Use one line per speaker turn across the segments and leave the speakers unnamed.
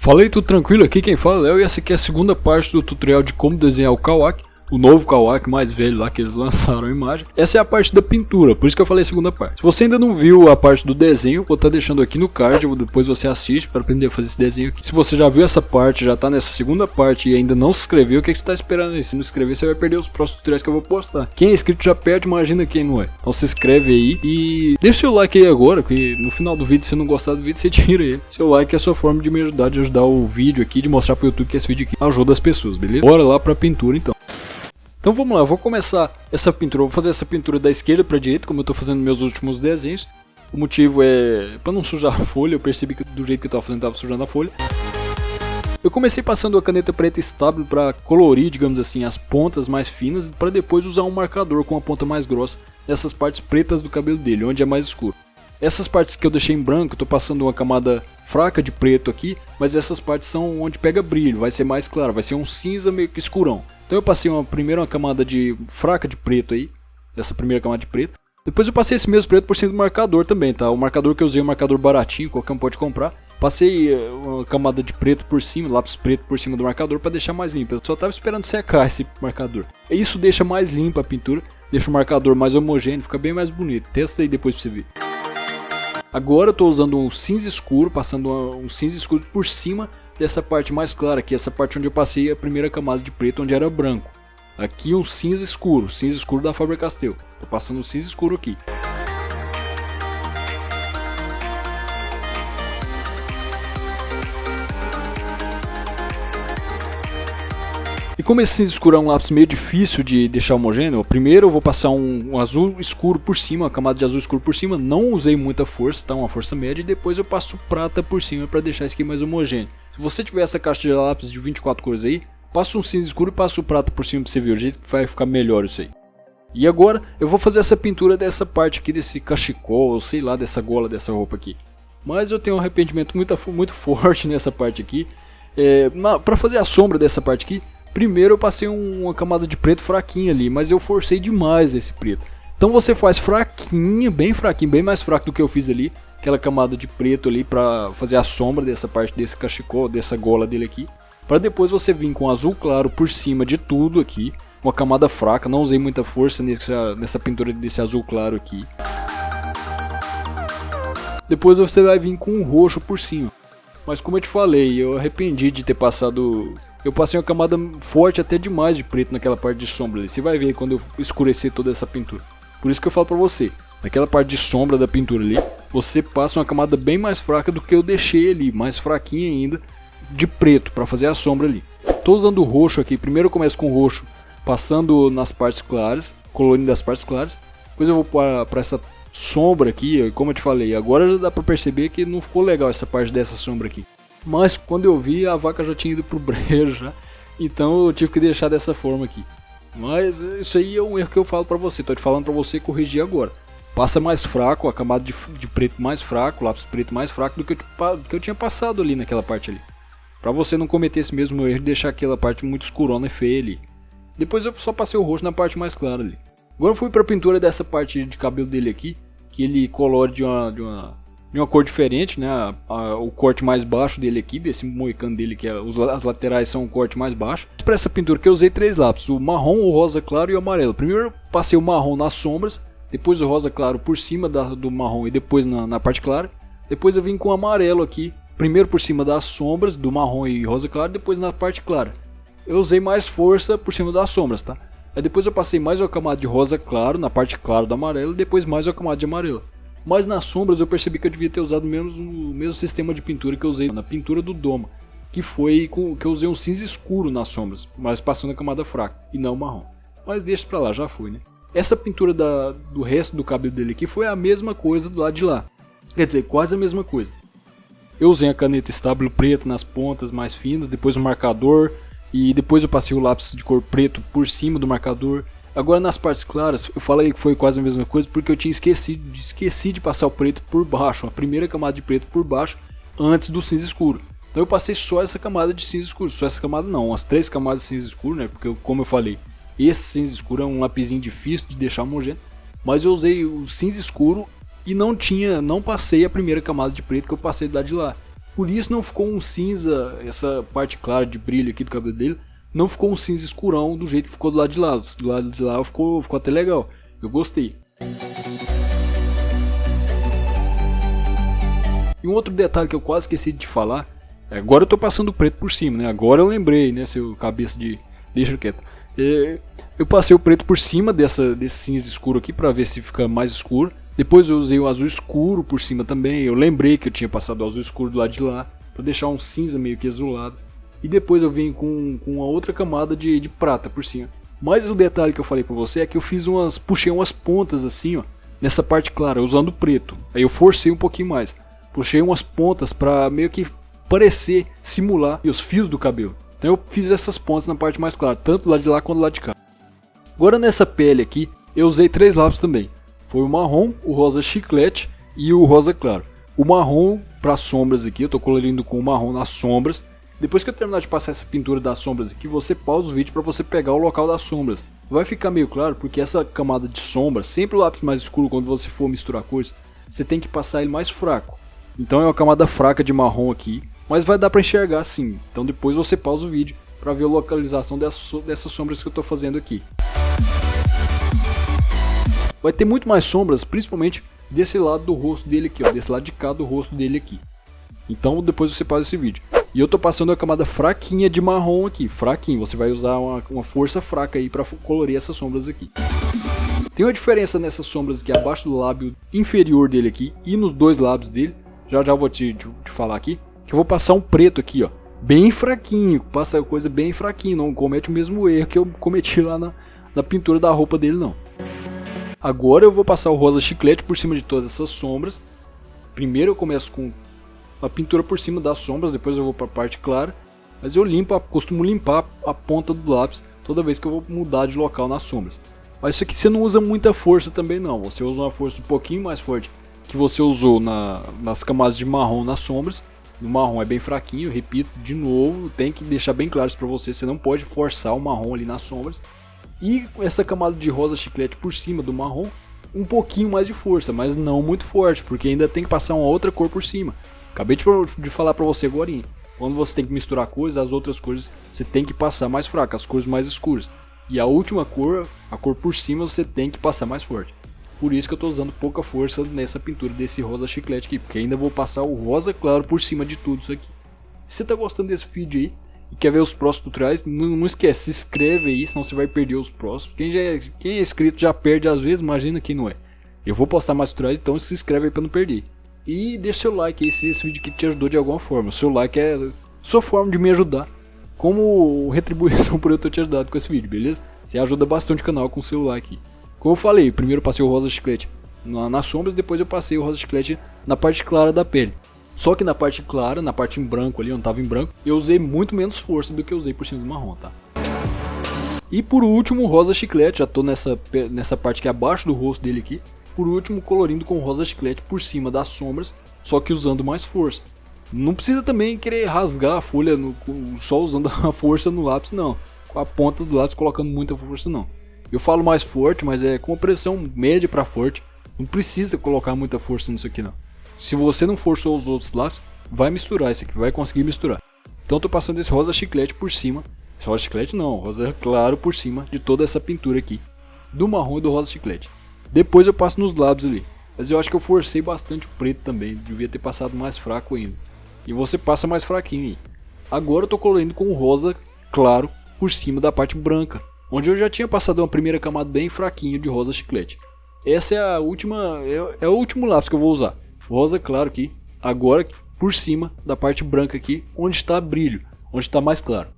Falei tudo tranquilo, aqui quem fala é o Léo e essa aqui é a segunda parte do tutorial de como desenhar o Kawaki, o novo Kawaki mais velho lá que eles lançaram a imagem. Essa é a parte da pintura, por isso que eu falei segunda parte. Se você ainda não viu a parte do desenho, vou estar deixando aqui no card, depois você assiste para aprender a fazer esse desenho aqui. Se você já viu essa parte, já está nessa segunda parte e ainda não se inscreveu, o que você está esperando aí? Se não se inscrever, você vai perder os próximos tutoriais que eu vou postar. Quem é inscrito já perde, imagina quem não é. Então se inscreve aí e deixa o seu like aí agora, porque no final do vídeo, se você não gostar do vídeo, você tira ele. Seu like é a sua forma de me ajudar, de ajudar o vídeo aqui, de mostrar pro YouTube que esse vídeo aqui ajuda as pessoas, beleza? Bora lá pra pintura então. Então vamos lá, eu vou começar essa pintura, eu vou fazer essa pintura da esquerda para a direita, como eu estou fazendo meus últimos desenhos. O motivo é para não sujar a folha, eu percebi que do jeito que eu estava fazendo estava sujando a folha. Eu comecei passando a caneta preta estável para colorir, digamos assim, as pontas mais finas, para depois usar um marcador com a ponta mais grossa nessas partes pretas do cabelo dele, onde é mais escuro. Essas partes que eu deixei em branco, eu estou passando uma camada fraca de preto aqui, mas essas partes são onde pega brilho, vai ser mais claro, vai ser um cinza meio que escurão. Então eu passei primeiro uma camada fraca de preto aí, essa primeira camada de preto. Depois eu passei esse mesmo preto por cima do marcador também, tá? O marcador que eu usei é um marcador baratinho, qualquer um pode comprar. Passei uma camada de preto por cima, lápis preto por cima do marcador para deixar mais limpo. Eu só estava esperando secar esse marcador. Isso deixa mais limpa a pintura, deixa o marcador mais homogêneo, fica bem mais bonito. Testa aí depois pra você ver. Agora eu estou usando um cinza escuro, passando um cinza escuro por cima dessa parte mais clara aqui, essa parte onde eu passei a primeira camada de preto, onde era branco. Aqui um cinza escuro da Faber-Castell. Estou passando um cinza escuro aqui. E como esse cinza escuro é um lápis meio difícil de deixar homogêneo, primeiro eu vou passar um azul escuro por cima, uma camada de azul escuro por cima, não usei muita força, tá? Uma força média, e depois eu passo prata por cima para deixar isso aqui mais homogêneo. Se você tiver essa caixa de lápis de 24 cores aí, passa um cinza escuro e passa o prata por cima para você ver o jeito que vai ficar melhor isso aí. E agora eu vou fazer essa pintura dessa parte aqui, desse cachecol, ou sei lá, dessa gola dessa roupa aqui. Mas eu tenho um arrependimento muito forte nessa parte aqui. Para fazer a sombra dessa parte aqui, primeiro eu passei uma camada de preto fraquinha ali, mas eu forcei demais esse preto. Então você faz fraquinho, bem mais fraco do que eu fiz ali. Aquela camada de preto ali para fazer a sombra dessa parte desse cachecol, dessa gola dele aqui. Para depois você vir com azul claro por cima de tudo aqui. Uma camada fraca, não usei muita força nessa pintura desse azul claro aqui. Depois você vai vir com um roxo por cima. Mas como eu te falei, eu arrependi de ter passado... Eu passei uma camada forte até demais de preto naquela parte de sombra ali. Você vai ver quando eu escurecer toda essa pintura. Por isso que eu falo pra você, naquela parte de sombra da pintura ali, você passa uma camada bem mais fraca do que eu deixei ali, mais fraquinha ainda, de preto, pra fazer a sombra ali. Tô usando o roxo aqui, primeiro eu começo com o roxo, passando nas partes claras, colorindo as partes claras. Depois eu vou pra essa sombra aqui, como eu te falei, agora já dá pra perceber que não ficou legal essa parte dessa sombra aqui. Mas quando eu vi, a vaca já tinha ido pro brejo já, então eu tive que deixar dessa forma aqui. Mas isso aí é um erro que eu falo pra você, tô te falando pra você corrigir agora. Passa mais fraco, a camada de preto mais fraco, lápis preto mais fraco do que eu tinha passado ali naquela parte ali. Pra você não cometer esse mesmo erro de deixar aquela parte muito escurona e feia ali. Depois eu só passei o roxo na parte mais clara ali. Agora eu fui pra pintura dessa parte de cabelo dele aqui, que ele colore de uma cor diferente, né? O corte mais baixo dele aqui, desse moicano dele, que as laterais são o corte mais baixo. Para essa pintura que eu usei 3 lápis, o marrom, o rosa claro e o amarelo. Primeiro eu passei o marrom nas sombras, depois o rosa claro por cima do marrom e depois na parte clara. Depois eu vim com o amarelo aqui, primeiro por cima das sombras, do marrom e rosa claro, depois na parte clara. Eu usei mais força por cima das sombras, tá? Aí depois eu passei mais uma camada de rosa claro na parte clara do amarelo e depois mais uma camada de amarelo. Mas nas sombras eu percebi que eu devia ter usado o mesmo sistema de pintura que eu usei na pintura do Doma. Que foi que eu usei um cinza escuro nas sombras, mas passando a camada fraca, e não marrom. Mas deixa pra lá, já foi, né? Essa pintura do resto do cabelo dele aqui foi a mesma coisa do lado de lá. Quer dizer, quase a mesma coisa. Eu usei a caneta estável preta nas pontas mais finas, depois o marcador, e depois eu passei o lápis de cor preto por cima do marcador. Agora nas partes claras, eu falei que foi quase a mesma coisa porque eu tinha esqueci de passar o preto por baixo, a primeira camada de preto por baixo, antes do cinza escuro. Então eu passei só essa camada de cinza escuro, só essa camada não, umas 3 camadas de cinza escuro, né? Porque como eu falei, esse cinza escuro é um lapisinho difícil de deixar homogêneo, mas eu usei o cinza escuro e não passei a primeira camada de preto que eu passei do lado de lá. Por isso não ficou um cinza, essa parte clara de brilho aqui do cabelo dele, não ficou um cinza escurão do jeito que ficou do lado de lá. Do lado de lá ficou até legal, eu gostei. E um outro detalhe que eu quase esqueci de te falar, agora eu tô passando preto por cima, né? Agora eu lembrei, né, seu cabeça de... deixa quieto. Eu passei o preto por cima desse cinza escuro aqui pra ver se fica mais escuro. Depois eu usei o azul escuro por cima também. Eu lembrei que eu tinha passado o azul escuro do lado de lá pra deixar um cinza meio que azulado. E depois eu vim com uma outra camada de prata por cima. Mas o detalhe que eu falei pra você é que eu puxei umas pontas assim, ó, nessa parte clara, usando preto. Aí eu forcei um pouquinho mais. Puxei umas pontas pra meio que parecer, simular os fios do cabelo. Então eu fiz essas pontas na parte mais clara, tanto do lado de lá quanto do lado de cá. Agora nessa pele aqui, eu usei 3 lápis também. Foi o marrom, o rosa chiclete e o rosa claro. O marrom para sombras aqui, eu tô colorindo com o marrom nas sombras. Depois que eu terminar de passar essa pintura das sombras aqui, você pausa o vídeo para você pegar o local das sombras. Vai ficar meio claro porque essa camada de sombra, sempre o lápis mais escuro quando você for misturar cores, você tem que passar ele mais fraco. Então é uma camada fraca de marrom aqui, mas vai dar para enxergar sim. Então depois você pausa o vídeo para ver a localização dessas sombras que eu estou fazendo aqui. Vai ter muito mais sombras, principalmente desse lado do rosto dele aqui, ó, desse lado de cá do rosto dele aqui. Então depois você pausa esse vídeo. E eu tô passando a camada fraquinha de marrom aqui, fraquinho. Você vai usar uma força fraca aí para colorir essas sombras aqui. Tem uma diferença nessas sombras aqui abaixo do lábio inferior dele aqui e nos dois lábios dele. Já vou te falar aqui. Que eu vou passar um preto aqui, ó, bem fraquinho. Passa coisa bem fraquinho, não comete o mesmo erro que eu cometi lá na pintura da roupa dele, não. Agora eu vou passar o rosa chiclete por cima de todas essas sombras. Primeiro eu começo com a pintura por cima das sombras, depois eu vou para a parte clara. Mas eu costumo limpar a ponta do lápis toda vez que eu vou mudar de local nas sombras. Mas isso aqui você não usa muita força também não. Você usa uma força um pouquinho mais forte que você usou nas camadas de marrom nas sombras. O marrom é bem fraquinho, repito de novo, tem que deixar bem claro isso para você. Você não pode forçar o marrom ali nas sombras. E essa camada de rosa chiclete por cima do marrom, um pouquinho mais de força, mas não muito forte, porque ainda tem que passar uma outra cor por cima. Acabei de falar pra você agora. Quando você tem que misturar cores, as outras cores você tem que passar mais fraca, as cores mais escuras. E a última cor, a cor por cima, você tem que passar mais forte. Por isso que eu tô usando pouca força nessa pintura desse rosa chiclete aqui, porque ainda vou passar o rosa claro por cima de tudo isso aqui. Se você tá gostando desse vídeo aí e quer ver os próximos tutoriais, não esquece, se inscreve aí, senão você vai perder os próximos. Quem é inscrito já perde às vezes, imagina quem não é. Eu vou postar mais tutoriais, então se inscreve aí pra não perder. E deixa seu like aí se esse vídeo aqui te ajudou de alguma forma. O seu like é sua forma de me ajudar, como retribuição por eu ter te ajudado com esse vídeo, beleza? Você ajuda bastante o canal com o seu like. Como eu falei, primeiro eu passei o rosa chiclete nas sombras, depois eu passei o rosa chiclete na parte clara da pele. Só que na parte clara, na parte em branco ali, onde tava em branco, eu usei muito menos força do que eu usei por cima do marrom, tá? E por último, o rosa chiclete, já tô nessa parte que é abaixo do rosto dele aqui. Por último, colorindo com rosa chiclete por cima das sombras, só que usando mais força. Não precisa também querer rasgar a folha só usando a força no lápis, não. Com a ponta do lápis colocando muita força, não. Eu falo mais forte, mas é com a pressão média para forte. Não precisa colocar muita força nisso aqui, não. Se você não forçou os outros lápis, vai misturar isso aqui, vai conseguir misturar. Então eu tô passando esse rosa chiclete por cima. Esse rosa chiclete não, rosa claro por cima de toda essa pintura aqui. Do marrom e do rosa chiclete. Depois eu passo nos lábios ali. Mas eu acho que eu forcei bastante o preto também. Devia ter passado mais fraco ainda. E você passa mais fraquinho aí. Agora eu tô colorindo com o rosa claro por cima da parte branca. Onde eu já tinha passado uma primeira camada bem fraquinha de rosa chiclete. Essa é a última. É o último lápis que eu vou usar. Rosa claro aqui. Agora por cima da parte branca aqui. Onde está brilho. Onde está mais claro.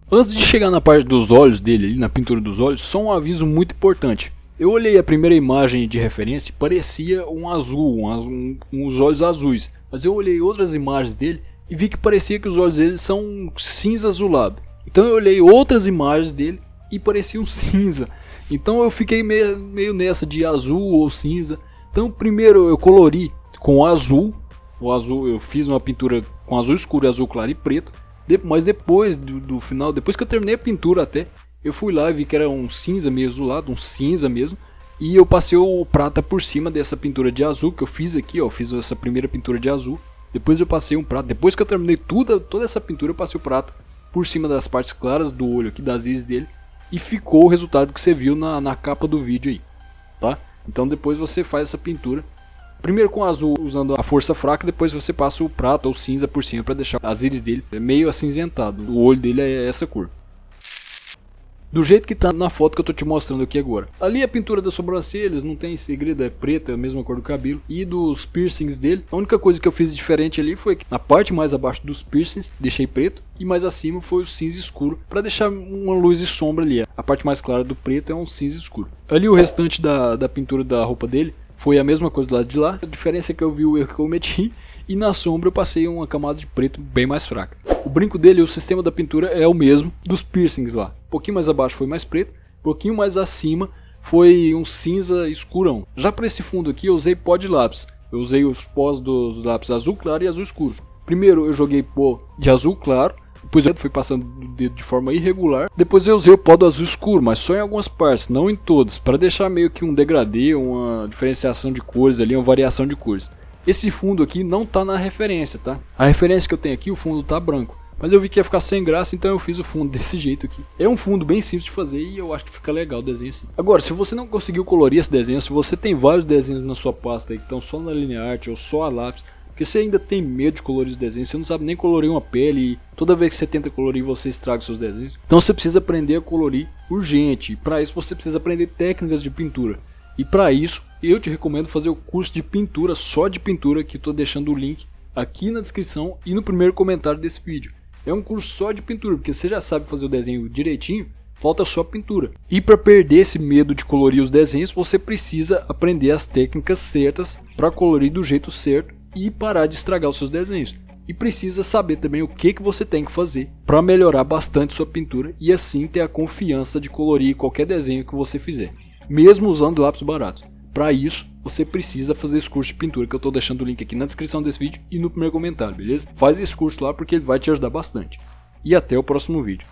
Antes de chegar na parte dos olhos dele, ali na pintura dos olhos, só um aviso muito importante. Eu olhei a primeira imagem de referência e parecia um azul, uns olhos azuis. Mas eu olhei outras imagens dele e vi que parecia que os olhos dele são cinza azulado. Então eu olhei outras imagens dele e parecia um cinza. Então eu fiquei meio nessa de azul ou cinza. Então primeiro eu colori com azul O azul, eu fiz uma pintura com azul escuro, azul claro e preto. Mas depois do final, depois que eu terminei a pintura até, eu fui lá e vi que era um cinza meio azulado, um cinza mesmo. E eu passei o prata por cima dessa pintura de azul que eu fiz aqui, ó. Fiz essa primeira pintura de azul. Depois eu passei um prata. Depois que eu terminei toda essa pintura, eu passei o prata por cima das partes claras do olho aqui, das íris dele. E ficou o resultado que você viu na capa do vídeo aí, tá? Então depois você faz essa pintura. Primeiro com o azul usando a força fraca, depois você passa o prata ou cinza por cima para deixar as íris dele meio acinzentado. O olho dele é essa cor. Do jeito que tá na foto que eu tô te mostrando aqui agora. Ali a pintura das sobrancelhas, não tem segredo, é preta, é a mesma cor do cabelo. E dos piercings dele, a única coisa que eu fiz diferente ali foi que na parte mais abaixo dos piercings, deixei preto. E mais acima foi o cinza escuro, para deixar uma luz e sombra ali. A parte mais clara do preto é um cinza escuro. Ali o restante da pintura da roupa dele foi a mesma coisa do lado de lá. A diferença é que eu vi o erro que eu cometi. E na sombra eu passei uma camada de preto bem mais fraca. O brinco dele, o sistema da pintura é o mesmo dos piercings lá. Um pouquinho mais abaixo foi mais preto, um pouquinho mais acima foi um cinza escurão. Já para esse fundo aqui eu usei pó de lápis. Eu usei os pós dos lápis azul claro e azul escuro. Primeiro eu joguei pó de azul claro, depois eu fui passando o dedo de forma irregular. Depois eu usei o pó do azul escuro, mas só em algumas partes, não em todas, para deixar meio que um degradê, uma diferenciação de cores ali, uma variação de cores. Esse fundo aqui não tá na referência, tá? A referência que eu tenho aqui, o fundo tá branco. Mas eu vi que ia ficar sem graça, então eu fiz o fundo desse jeito aqui. É um fundo bem simples de fazer e eu acho que fica legal o desenho assim. Agora, se você não conseguiu colorir esse desenho, se você tem vários desenhos na sua pasta aí que estão só na Lineart ou só a lápis, porque você ainda tem medo de colorir os desenhos, você não sabe nem colorir uma pele e toda vez que você tenta colorir você estraga os seus desenhos. Então você precisa aprender a colorir urgente. Para isso você precisa aprender técnicas de pintura. E para isso, eu te recomendo fazer o curso de pintura, só de pintura, que estou deixando o link aqui na descrição e no primeiro comentário desse vídeo. É um curso só de pintura, porque você já sabe fazer o desenho direitinho, falta só pintura. E para perder esse medo de colorir os desenhos, você precisa aprender as técnicas certas para colorir do jeito certo e parar de estragar os seus desenhos. E precisa saber também o que você tem que fazer para melhorar bastante sua pintura e assim ter a confiança de colorir qualquer desenho que você fizer, mesmo usando lápis baratos. Para isso, você precisa fazer esse curso de pintura que eu estou deixando o link aqui na descrição desse vídeo e no primeiro comentário, beleza? Faz esse curso lá porque ele vai te ajudar bastante. E até o próximo vídeo.